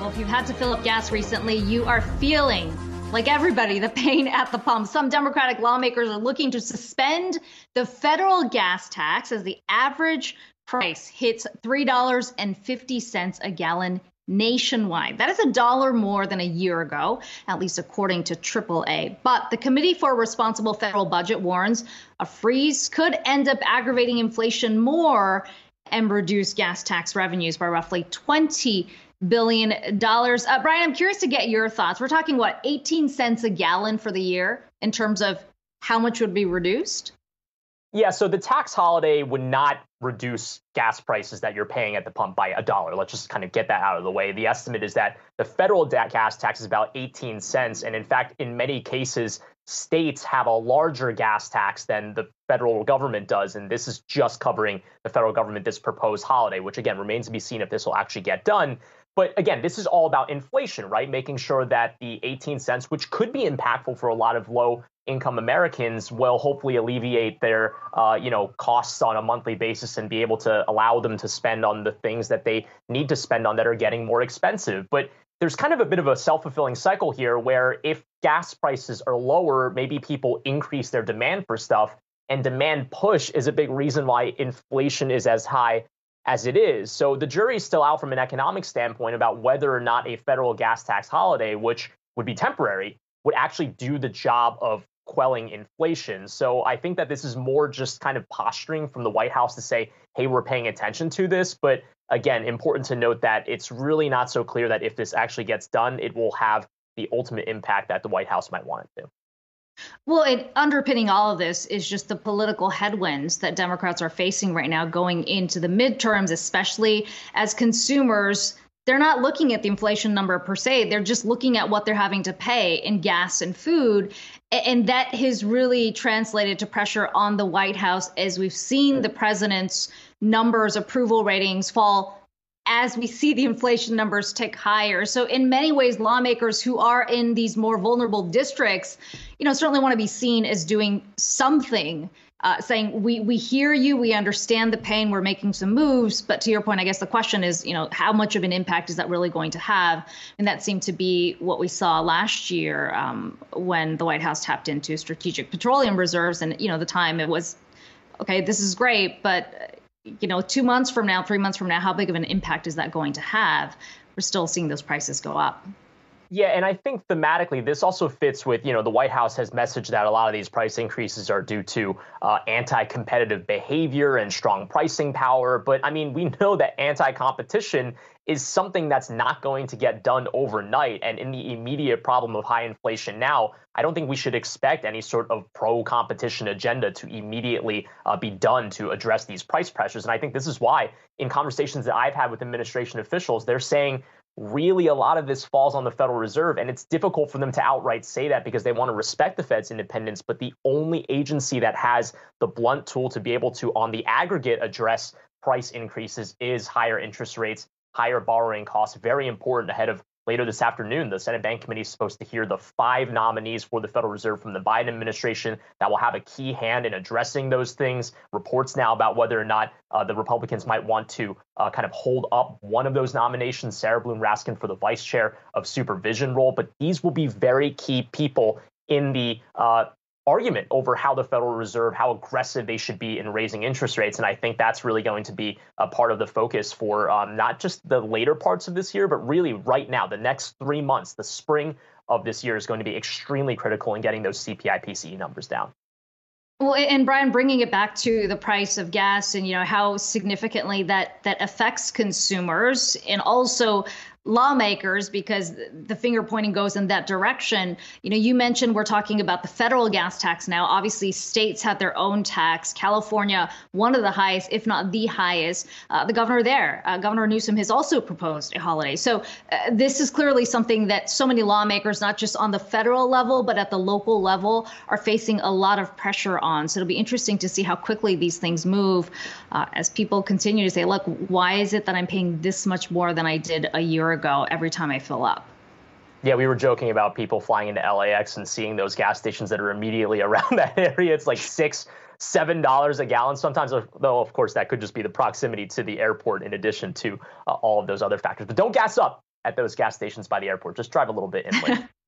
if you've had to fill up gas recently, you are feeling, like everybody, the pain at the pump. Some Democratic lawmakers are looking to suspend the federal gas tax as the average price hits $3.50 a gallon nationwide. That is $1 more than a year ago, at least according to AAA. But the Committee for a Responsible Federal Budget warns a freeze could end up aggravating inflation more and reduce gas tax revenues by roughly $20 billion. Brian, I'm curious to get your thoughts. We're talking, what, 18 cents a gallon for the year in terms of how much would be reduced? Yeah, so the tax holiday would not reduce gas prices that you're paying at the pump by $1. Let's just kind of get that out of the way. The estimate is that the federal gas tax is about 18 cents. And in fact, in many cases, states have a larger gas tax than the federal government does. And this is just covering the federal government, this proposed holiday, which, again, remains to be seen if this will actually get done. But again, this is all about inflation, right? Making sure that the 18 cents, which could be impactful for a lot of low-income Americans, will hopefully alleviate their, costs on a monthly basis and be able to allow them to spend on the things that they need to spend on that are getting more expensive. But there's kind of a bit of a self-fulfilling cycle here where if gas prices are lower, maybe people increase their demand for stuff, and demand push is a big reason why inflation is as high as it is. So the jury is still out from an economic standpoint about whether or not a federal gas tax holiday, which would be temporary, would actually do the job of quelling inflation. So I think that this is more just kind of posturing from the White House to say, hey, we're paying attention to this. But again, important to note that it's really not so clear that if this actually gets done, it will have the ultimate impact that the White House might want it to. Well, underpinning all of this is just the political headwinds that Democrats are facing right now going into the midterms, especially as consumers. They're not looking at the inflation number per se. They're just looking at what they're having to pay in gas and food. And that has really translated to pressure on the White House as we've seen the president's numbers, approval ratings fall as we see the inflation numbers tick higher. So in many ways, lawmakers who are in these more vulnerable districts, certainly want to be seen as doing something, saying, we hear you, we understand the pain, we're making some moves. But to your point, I guess the question is, how much of an impact is that really going to have? And that seemed to be what we saw last year when the White House tapped into strategic petroleum reserves. And, the time it was, OK, this is great, but 2 months from now, 3 months from now, how big of an impact is that going to have? We're still seeing those prices go up. Yeah, and I think thematically, this also fits with, the White House has messaged that a lot of these price increases are due to anti-competitive behavior and strong pricing power. But I mean, we know that anti-competition is something that's not going to get done overnight. And in the immediate problem of high inflation now, I don't think we should expect any sort of pro-competition agenda to immediately be done to address these price pressures. And I think this is why in conversations that I've had with administration officials, they're saying, really, a lot of this falls on the Federal Reserve, and it's difficult for them to outright say that because they want to respect the Fed's independence. But the only agency that has the blunt tool to be able to, on the aggregate, address price increases is higher interest rates, higher borrowing costs. Very important ahead of later this afternoon. The Senate Bank Committee is supposed to hear the 5 nominees for the Federal Reserve from the Biden administration that will have a key hand in addressing those things. Reports now about whether or not the Republicans might want to kind of hold up one of those nominations, Sarah Bloom Raskin for the vice chair of supervision role. But these will be very key people in the argument over how the Federal Reserve, how aggressive they should be in raising interest rates. And I think that's really going to be a part of the focus for not just the later parts of this year, but really right now, the next 3 months, the spring of this year is going to be extremely critical in getting those CPI PCE numbers down. Well, and Brian, bringing it back to the price of gas and, how significantly that affects consumers and also lawmakers, because the finger pointing goes in that direction. You mentioned we're talking about the federal gas tax now. Obviously, states have their own tax. California, one of the highest, if not the highest. The governor there, Governor Newsom, has also proposed a holiday. So this is clearly something that so many lawmakers, not just on the federal level, but at the local level, are facing a lot of pressure on. So it'll be interesting to see how quickly these things move as people continue to say, look, why is it that I'm paying this much more than I did a year ago every time I fill up? Yeah, we were joking about people flying into LAX and seeing those gas stations that are immediately around that area. It's like $6-7 a gallon. Sometimes, though, of course, that could just be the proximity to the airport in addition to all of those other factors. But don't gas up. at those gas stations by the airport. Just drive a little bit inland.